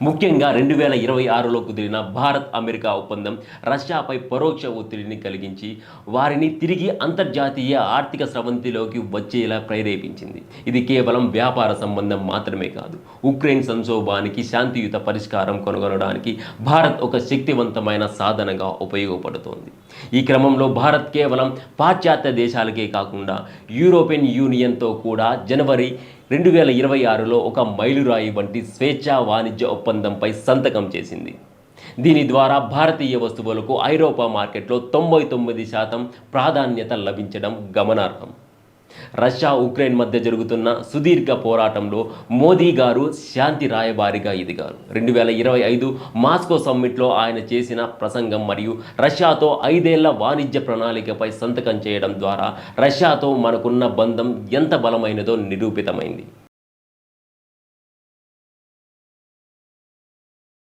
ముఖ్యంగా 2026లో కుదిరిన భారత్ అమెరికా ఒప్పందం రష్యాపై పరోక్ష ఒత్తిడిని కలిగించి వారిని తిరిగి అంతర్జాతీయ ఆర్థిక స్రవంతిలోకి వచ్చేలా ప్రేరేపించింది. ఇది కేవలం వ్యాపార సంబంధం మాత్రమే కాదు, ఉక్రెయిన్ సంక్షోభానికి శాంతియుత పరిష్కారం కనుగొనడానికి భారత్ ఒక శక్తివంతమైన సాధనగా ఉపయోగపడుతోంది. ఈ క్రమంలో భారత్ కేవలం పాశ్చాత్య దేశాలకే కాకుండా యూరోపియన్ యూనియన్తో కూడా జనవరి 2026లో ఒక మైలురాయి వంటి స్వేచ్ఛా వాణిజ్య ఒప్పందంపై సంతకం చేసింది. దీని ద్వారా భారతీయ వస్తువులకు ఐరోపా మార్కెట్లో 99% ప్రాధాన్యత లభించడం గమనార్హం. రష్యా ఉక్రెయిన్ మధ్య జరుగుతున్న సుదీర్ఘ పోరాటంలో మోదీ గారు శాంతి రాయబారిగా ఎదిగారు. 2025 మాస్కో సమ్మిట్లో ఆయన చేసిన ప్రసంగం మరియు రష్యాతో 5 ఏళ్ల వాణిజ్య ప్రణాళికపై సంతకం చేయడం ద్వారా రష్యాతో మనకున్న బంధం ఎంత బలమైనదో నిరూపితమైంది.